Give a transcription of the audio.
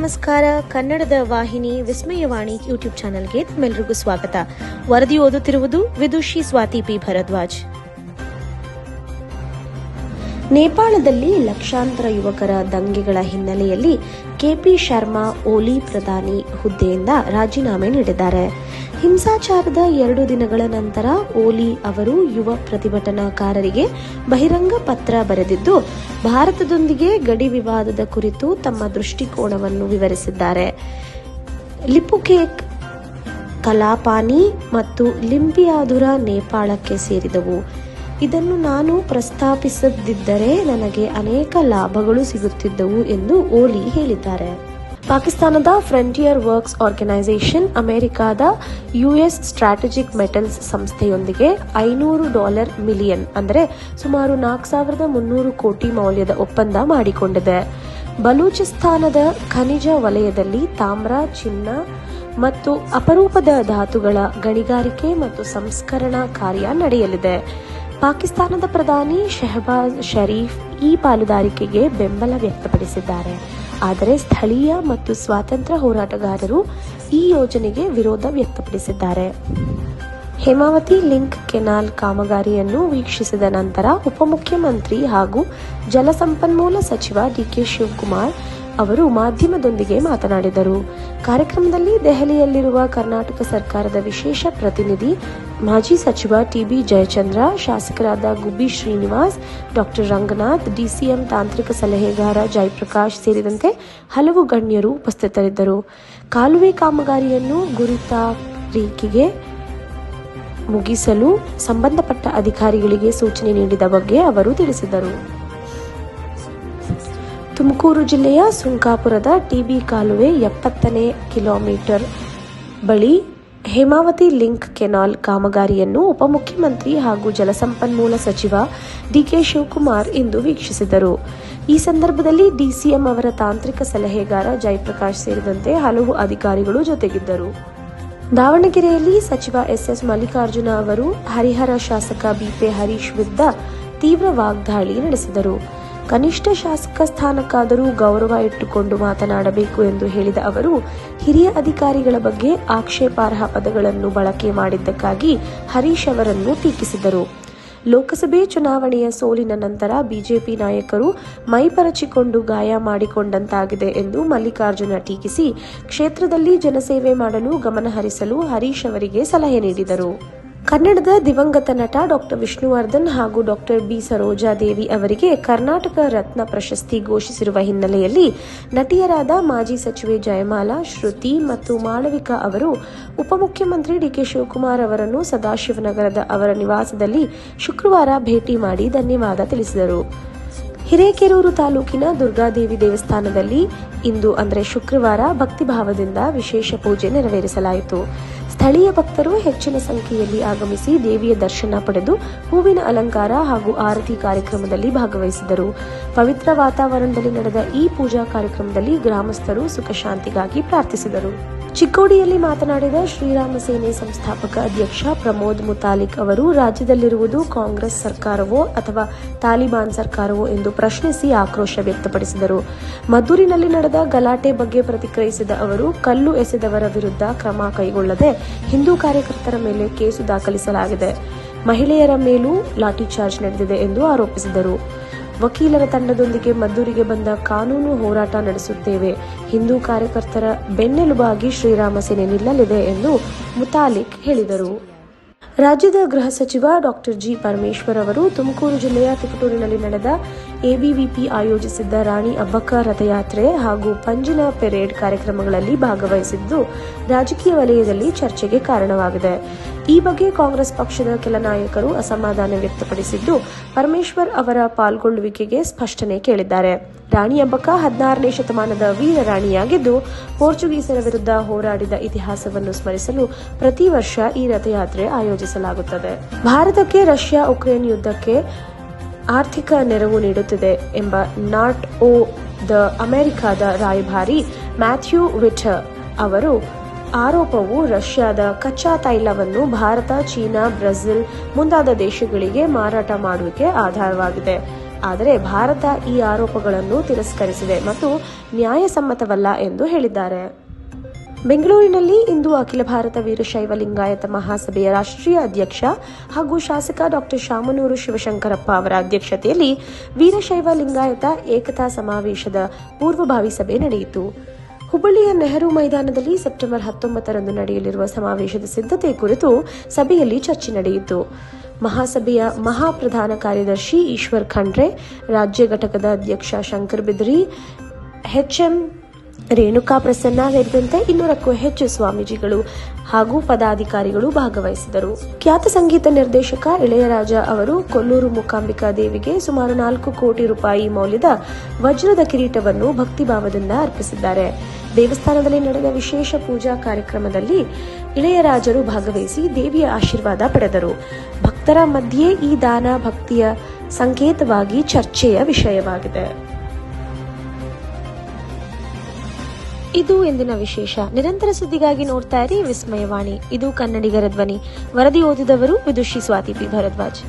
ನಮಸ್ಕಾರ. ಕನ್ನಡದ ವಾಹಿನಿ ವಿಸ್ಮಯವಾಣಿ ಯೂಟ್ಯೂಬ್ ಚಾನೆಲ್ಗೆ ತಮ್ಮೆಲ್ಲರಿಗೂ ಸ್ವಾಗತ. ವರದಿ ಓದುತ್ತಿರುವುದು ವಿದುಷಿ ಸ್ವಾತಿ ಪಿ ಭರದ್ವಾಜ್. ನೇಪಾಳದಲ್ಲಿ ಲಕ್ಷಾಂತರ ಯುವಕರ ದಂಗೆಗಳ ಹಿನ್ನೆಲೆಯಲ್ಲಿ ಕೆಪಿ ಶರ್ಮಾ ಓಲಿ ಪ್ರಧಾನಿ ಹುದ್ದೆಯಿಂದ ರಾಜೀನಾಮೆ ನೀಡಿದ್ದಾರೆ. ಹಿಂಸಾಚಾರದ 2 ದಿನಗಳ ನಂತರ ಓಲಿ ಅವರು ಯುವ ಪ್ರತಿಭಟನಾಕಾರರಿಗೆ ಬಹಿರಂಗ ಪತ್ರ ಬರೆದಿದ್ದು, ಭಾರತದೊಂದಿಗೆ ಗಡಿ ವಿವಾದದ ಕುರಿತು ತಮ್ಮ ದೃಷ್ಟಿಕೋನವನ್ನು ವಿವರಿಸಿದ್ದಾರೆ. ಲಿಪುಖೇಕ್, ಕಲಾಪಾನಿ ಮತ್ತು ಲಿಂಪಿಯಾಧುರ ನೇಪಾಳಕ್ಕೆ ಸೇರಿದವು. ಇದನ್ನು ನಾನು ಪ್ರಸ್ತಾಪಿಸದಿದ್ದರೆ ನನಗೆ ಅನೇಕ ಲಾಭಗಳು ಸಿಗುತ್ತಿದ್ದವು ಎಂದು ಓಲಿ ಹೇಳಿದ್ದಾರೆ. ಪಾಕಿಸ್ತಾನದ ಫ್ರಂಟಿಯರ್ ವರ್ಕ್ಸ್ ಆರ್ಗನೈಸೇಷನ್ ಅಮೆರಿಕದ ಯುಎಸ್ ಸ್ಟ್ರಾಟಜಿಕ್ ಮೆಟಲ್ಸ್ ಸಂಸ್ಥೆಯೊಂದಿಗೆ $500 ಮಿಲಿಯನ್ ಅಂದರೆ ಸುಮಾರು 4,300 ಕೋಟಿ ಮೌಲ್ಯದ ಒಪ್ಪಂದ ಮಾಡಿಕೊಂಡಿದೆ. ಬಲೂಚಿಸ್ತಾನದ ಖನಿಜ ವಲಯದಲ್ಲಿ ತಾಮ್ರ, ಚಿನ್ನ ಮತ್ತು ಅಪರೂಪದ ಧಾತುಗಳ ಗಣಿಗಾರಿಕೆ ಮತ್ತು ಸಂಸ್ಕರಣಾ ಕಾರ್ಯ ನಡೆಯಲಿದೆ. ಪಾಕಿಸ್ತಾನದ ಪ್ರಧಾನಿ ಶೆಹಬಾಜ್ ಶರೀಫ್ ಈ ಪಾಲುದಾರಿಕೆಗೆ ಬೆಂಬಲ ವ್ಯಕ್ತಪಡಿಸಿದ್ದಾರೆ. ಆದರೆ ಸ್ಥಳೀಯ ಮತ್ತು ಸ್ವಾತಂತ್ರ್ಯ ಹೋರಾಟಗಾರರು ಈ ಯೋಜನೆಗೆ ವಿರೋಧ ವ್ಯಕ್ತಪಡಿಸಿದ್ದಾರೆ. ಹೇಮಾವತಿ ಲಿಂಕ್ ಕೆನಾಲ್ ಕಾಮಗಾರಿಯನ್ನು ವೀಕ್ಷಿಸಿದ ನಂತರ ಉಪಮುಖ್ಯಮಂತ್ರಿ ಹಾಗೂ ಜಲಸಂಪನ್ಮೂಲ ಸಚಿವ ಡಿಕೆ ಶಿವಕುಮಾರ್ ಅವರು ಮಾಧ್ಯಮದೊಂದಿಗೆ ಮಾತನಾಡಿದರು. ಕಾರ್ಯಕ್ರಮದಲ್ಲಿ ದೆಹಲಿಯಲ್ಲಿರುವ ಕರ್ನಾಟಕ ಸರ್ಕಾರದ ವಿಶೇಷ ಪ್ರತಿನಿಧಿ ಮಾಜಿ ಸಚಿವ ಟಿಬಿ ಜಯಚಂದ್ರ, ಶಾಸಕರಾದ ಗುಬ್ಬಿ ಶ್ರೀನಿವಾಸ್, ಡಾಕ್ಟರ್ ರಂಗನಾಥ್, ಡಿಸಿಎಂ ತಾಂತ್ರಿಕ ಸಲಹೆಗಾರ ಜಯಪ್ರಕಾಶ್ ಸೇರಿದಂತೆ ಹಲವು ಗಣ್ಯರು ಉಪಸ್ಥಿತರಿದ್ದರು. ಕಾಲುವೆ ಕಾಮಗಾರಿಯನ್ನು ಗುರಿತಾರೀಖಿಗೆ ಮುಗಿಸಲು ಸಂಬಂಧಪಟ್ಟ ಅಧಿಕಾರಿಗಳಿಗೆ ಸೂಚನೆ ನೀಡಿದ ಬಗ್ಗೆ ಅವರು ತಿಳಿಸಿದರು. ತುಮಕೂರು ಜಿಲ್ಲೆಯ ಸುಂಕಾಪುರದ ಟಿಬಿ ಕಾಲುವೆ 70ನೇ ಕಿಲೋಮೀಟರ್ ಬಳಿ ಹೇಮಾವತಿ ಲಿಂಕ್ ಕೆನಾಲ್ ಕಾಮಗಾರಿಯನ್ನು ಉಪಮುಖ್ಯಮಂತ್ರಿ ಹಾಗೂ ಜಲಸಂಪನ್ಮೂಲ ಸಚಿವ ಡಿಕೆ ಶಿವಕುಮಾರ್ ಇಂದು ವೀಕ್ಷಿಸಿದರು. ಈ ಸಂದರ್ಭದಲ್ಲಿ ಡಿಸಿಎಂ ಅವರ ತಾಂತ್ರಿಕ ಸಲಹೆಗಾರ ಜಯಪ್ರಕಾಶ್ ಸೇರಿದಂತೆ ಹಲವು ಅಧಿಕಾರಿಗಳು ಜೊತೆಗಿದ್ದರು. ದಾವಣಗೆರೆಯಲ್ಲಿ ಸಚಿವ ಎಸ್ ಮಲ್ಲಿಕಾರ್ಜುನ ಅವರು ಹರಿಹರ ಶಾಸಕ ಬಿಪೆ ಹರೀಶ್ ವಿರುದ್ಧ ತೀವ್ರ ವಾಗ್ದಾಳಿ ನಡೆಸಿದರು. ಕನಿಷ್ಠ ಶಾಸಕ ಸ್ಥಾನಕ್ಕಾದರೂ ಗೌರವ ಇಟ್ಟುಕೊಂಡು ಮಾತನಾಡಬೇಕು ಎಂದು ಹೇಳಿದ ಅವರು, ಹಿರಿಯ ಅಧಿಕಾರಿಗಳ ಬಗ್ಗೆ ಆಕ್ಷೇಪಾರ್ಹ ಪದಗಳನ್ನು ಬಳಕೆ ಮಾಡಿದ್ದಕ್ಕಾಗಿ ಹರೀಶ್ ಅವರನ್ನು ಟೀಕಿಸಿದರು. ಲೋಕಸಭೆ ಚುನಾವಣೆಯ ಸೋಲಿನ ನಂತರ ಬಿಜೆಪಿ ನಾಯಕರು ಮೈಪರಚಿಕೊಂಡು ಗಾಯ ಮಾಡಿಕೊಂಡಂತಾಗಿದೆ ಎಂದು ಮಲ್ಲಿಕಾರ್ಜುನ ಟೀಕಿಸಿ, ಕ್ಷೇತ್ರದಲ್ಲಿ ಜನಸೇವೆ ಮಾಡಲು ಗಮನಹರಿಸಲು ಹರೀಶ್ ಅವರಿಗೆ ಸಲಹೆ ನೀಡಿದರು. ಕನ್ನಡದ ದಿವಂಗತ ನಟ ಡಾಕ್ಟರ್ ವಿಷ್ಣುವರ್ಧನ್ ಹಾಗೂ ಡಾಕ್ಟರ್ ಬಿ ಸರೋಜಾದೇವಿ ಅವರಿಗೆ ಕರ್ನಾಟಕ ರತ್ನ ಪ್ರಶಸ್ತಿ ಘೋಷಿಸಿರುವ ಹಿನ್ನೆಲೆಯಲ್ಲಿ ನಟಿಯರಾದ ಮಾಜಿ ಸಚಿವೆ ಜಯಮಾಲಾ, ಶ್ರುತಿ ಮತ್ತು ಮಾಳವಿಕಾ ಅವರು ಉಪಮುಖ್ಯಮಂತ್ರಿ ಡಿಕೆ ಶಿವಕುಮಾರ್ ಅವರನ್ನು ಸದಾಶಿವನಗರದ ಅವರ ನಿವಾಸದಲ್ಲಿ ಶುಕ್ರವಾರ ಭೇಟಿ ಮಾಡಿ ಧನ್ಯವಾದ ತಿಳಿಸಿದರು. ಹಿರೇಕೆರೂರು ತಾಲೂಕಿನ ದುರ್ಗಾದೇವಿ ದೇವಸ್ಥಾನದಲ್ಲಿ ಇಂದು ಅಂದರೆ ಶುಕ್ರವಾರ ಭಕ್ತಿಭಾವದಿಂದ ವಿಶೇಷ ಪೂಜೆ ನೆರವೇರಿಸಲಾಯಿತು. ಸ್ಥಳೀಯ ಭಕ್ತರು ಹೆಚ್ಚಿನ ಸಂಖ್ಯೆಯಲ್ಲಿ ಆಗಮಿಸಿ ದೇವಿಯ ದರ್ಶನ ಪಡೆದು ಹೂವಿನ ಅಲಂಕಾರ ಹಾಗೂ ಆರತಿ ಕಾರ್ಯಕ್ರಮದಲ್ಲಿ ಭಾಗವಹಿಸಿದರು. ಪವಿತ್ರ ವಾತಾವರಣದಲ್ಲಿ ನಡೆದ ಈ ಪೂಜಾ ಕಾರ್ಯಕ್ರಮದಲ್ಲಿ ಗ್ರಾಮಸ್ಥರು ಸುಖ ಶಾಂತಿಗಾಗಿ ಪ್ರಾರ್ಥಿಸಿದರು. ಚಿಕ್ಕೋಡಿಯಲ್ಲಿ ಮಾತನಾಡಿದ ಶ್ರೀರಾಮ ಸೇನೆ ಸಂಸ್ಥಾಪಕ ಅಧ್ಯಕ್ಷ ಪ್ರಮೋದ್ ಮುತಾಲಿಕ್ ಅವರು, ರಾಜ್ಯದಲ್ಲಿರುವುದು ಕಾಂಗ್ರೆಸ್ ಸರ್ಕಾರವೋ ಅಥವಾ ತಾಲಿಬಾನ್ ಸರ್ಕಾರವೋ ಎಂದು ಪ್ರಶ್ನಿಸಿ ಆಕ್ರೋಶ ವ್ಯಕ್ತಪಡಿಸಿದರು. ಮದ್ದೂರಿನಲ್ಲಿ ನಡೆದ ಗಲಾಟೆ ಬಗ್ಗೆ ಪ್ರತಿಕ್ರಿಯಿಸಿದ ಅವರು, ಕಲ್ಲು ಎಸೆದವರ ವಿರುದ್ಧ ಕ್ರಮ ಕೈಗೊಳ್ಳದೆ ಹಿಂದೂ ಕಾರ್ಯಕರ್ತರ ಮೇಲೆ ಕೇಸು ದಾಖಲಿಸಲಾಗಿದೆ, ಮಹಿಳೆಯರ ಮೇಲೂ ಲಾಠಿಚಾರ್ಜ್ ನಡೆದಿದೆ ಎಂದು ಆರೋಪಿಸಿದರು. ವಕೀಲರ ತಂಡದೊಂದಿಗೆ ಮದ್ದೂರಿಗೆ ಬಂದ ಕಾನೂನು ಹೋರಾಟ ನಡೆಸುತ್ತೇವೆ, ಹಿಂದೂ ಕಾರ್ಯಕರ್ತರ ಬೆನ್ನೆಲುಬಾಗಿ ಶ್ರೀರಾಮ ಸೇನೆ ನಿಲ್ಲಲಿದೆ ಎಂದು ಮುತಾಲಿಕ್ ಹೇಳಿದರು. ರಾಜ್ಯದ ಗೃಹ ಸಚಿವ ಡಾಕ್ಟರ್ ಜಿ ಪರಮೇಶ್ವರ್ ಅವರು ತುಮಕೂರು ಜಿಲ್ಲೆಯ ತಿಪಟೂರಿನಲ್ಲಿ ನಡೆದ ಎಬಿವಿಪಿ ಆಯೋಜಿಸಿದ್ದ ರಾಣಿ ಅಬ್ಬಕ್ಕ ರಥಯಾತ್ರೆ ಹಾಗೂ ಪಂಜಿನ ಪೆರೇಡ್ ಕಾರ್ಯಕ್ರಮಗಳಲ್ಲಿ ಭಾಗವಹಿಸಿದ್ದು ರಾಜಕೀಯ ವಲಯದಲ್ಲಿ ಚರ್ಚೆಗೆ ಕಾರಣವಾಗಿದೆ. ಈ ಬಗ್ಗೆ ಕಾಂಗ್ರೆಸ್ ಪಕ್ಷದ ಕೆಲ ನಾಯಕರು ಅಸಮಾಧಾನ ವ್ಯಕ್ತಪಡಿಸಿದ್ದು, ಪರಮೇಶ್ವರ್ ಅವರ ಪಾಲ್ಗೊಳ್ಳುವಿಕೆಗೆ ಸ್ಪಷ್ಟನೆ ಕೇಳಿದ್ದಾರೆ. ರಾಣಿ ಅಬ್ಬಕ್ಕ 16ನೇ ಶತಮಾನದ ವೀರ ರಾಣಿಯಾಗಿದ್ದು, ಪೋರ್ಚುಗೀಸರ ವಿರುದ್ಧ ಹೋರಾಡಿದ ಇತಿಹಾಸವನ್ನು ಸ್ಮರಿಸಲು ಪ್ರತಿ ವರ್ಷ ಈ ರಥಯಾತ್ರೆ ಆಯೋಜಿಸಲಾಗುತ್ತದೆ. ಭಾರತಕ್ಕೆ ರಷ್ಯಾ ಉಕ್ರೇನ್ ಯುದ್ಧಕ್ಕೆ ಆರ್ಥಿಕ ನೆರವು ನೀಡುತ್ತಿದೆ ಎಂಬ ನಾಟೋ ಅಮೆರಿಕದ ರಾಯಭಾರಿ ಮ್ಯಾಥ್ಯೂ ವಿಟರ್ ಅವರು ಆರೋಪವು ರಷ್ಯಾದ ಕಚ್ಚಾ ತೈಲವನ್ನು ಭಾರತ, ಚೀನಾ, ಬ್ರೆಜಿಲ್ ಮುಂತಾದ ದೇಶಗಳಿಗೆ ಮಾರಾಟ ಮಾಡುವಿಕೆ ಆಧಾರವಾಗಿದೆ. ಆದರೆ ಭಾರತ ಈ ಆರೋಪಗಳನ್ನು ತಿರಸ್ಕರಿಸಿದೆ ಮತ್ತು ನ್ಯಾಯಸಮ್ಮತವಲ್ಲ ಎಂದು ಹೇಳಿದ್ದಾರೆ. ಬೆಂಗಳೂರಿನಲ್ಲಿ ಇಂದು ಅಖಿಲ ಭಾರತ ವೀರಶೈವ ಲಿಂಗಾಯತ ಮಹಾಸಭೆಯ ರಾಷ್ಟ್ರೀಯ ಅಧ್ಯಕ್ಷ ಹಾಗೂ ಶಾಸಕ ಡಾಕ್ಟರ್ ಶಾಮನೂರು ಶಿವಶಂಕರಪ್ಪ ಅವರ ಅಧ್ಯಕ್ಷತೆಯಲ್ಲಿ ವೀರಶೈವ ಲಿಂಗಾಯತ ಏಕತಾ ಸಮಾವೇಶದ ಪೂರ್ವಭಾವಿ ಸಭೆ ನಡೆಯಿತು. ಹುಬ್ಬಳ್ಳಿಯ ನೆಹರು ಮೈದಾನದಲ್ಲಿ ಸೆಪ್ಟೆಂಬರ್ 19ರಂದು ನಡೆಯಲಿರುವ ಸಮಾವೇಶದ ಸಿದ್ಧತೆ ಕುರಿತು ಸಭೆಯಲ್ಲಿ ಚರ್ಚೆ ನಡೆಯಿತು. ಮಹಾಸಭೆಯ ಮಹಾಪ್ರಧಾನ ಕಾರ್ಯದರ್ಶಿ ಈಶ್ವರ್ ಖಂಡ್ರೆ, ರಾಜ್ಯ ಘಟಕದ ಅಧ್ಯಕ್ಷ ಶಂಕರ್ ಬಿದ್ರಿ, ಎಚ್ಎಂ ರೇಣುಕಾ ಪ್ರಸನ್ನ ಸೇರಿದಂತೆ 200ಕ್ಕೂ ಹೆಚ್ಚು ಸ್ವಾಮೀಜಿಗಳು ಹಾಗೂ ಪದಾಧಿಕಾರಿಗಳು ಭಾಗವಹಿಸಿದರು. ಖ್ಯಾತ ಸಂಗೀತ ನಿರ್ದೇಶಕ ಇಳೆಯರಾಜ ಅವರು ಕೊಲ್ಲೂರು ಮೂಕಾಂಬಿಕಾ ದೇವಿಗೆ ಸುಮಾರು 4 ಕೋಟಿ ರೂಪಾಯಿ ಮೌಲ್ಯದ ವಜ್ರದ ಕಿರೀಟವನ್ನು ಭಕ್ತಿಭಾವದಿಂದ ಅರ್ಪಿಸಿದ್ದಾರೆ. ದೇವಸ್ಥಾನದಲ್ಲಿ ನಡೆದ ವಿಶೇಷ ಪೂಜಾ ಕಾರ್ಯಕ್ರಮದಲ್ಲಿ ಇಳೆಯರಾಜರು ಭಾಗವಹಿಸಿ ದೇವಿಯ ಆಶೀರ್ವಾದ ಪಡೆದರು. ಭಕ್ತರ ಮಧ್ಯೆ ಈ ದಾನ ಭಕ್ತಿಯ ಸಂಕೇತವಾಗಿ ಚರ್ಚೆಯ ವಿಷಯವಾಗಿದೆ. ಇದು ಇಂದಿನ ವಿಶೇಷ. ನಿರಂತರ ಸುದ್ದಿಗಾಗಿ ನೋಡ್ತಾ ಇರಿ ವಿಸ್ಮಯವಾಣಿ. ಇದು ಕನ್ನಡಿಗರ ಧ್ವನಿ. ವರದಿ ಓದಿದವರು ವಿದುಷಿ ಸ್ವಾತಿ ಪಿ ಭರದ್ವಾಜ್.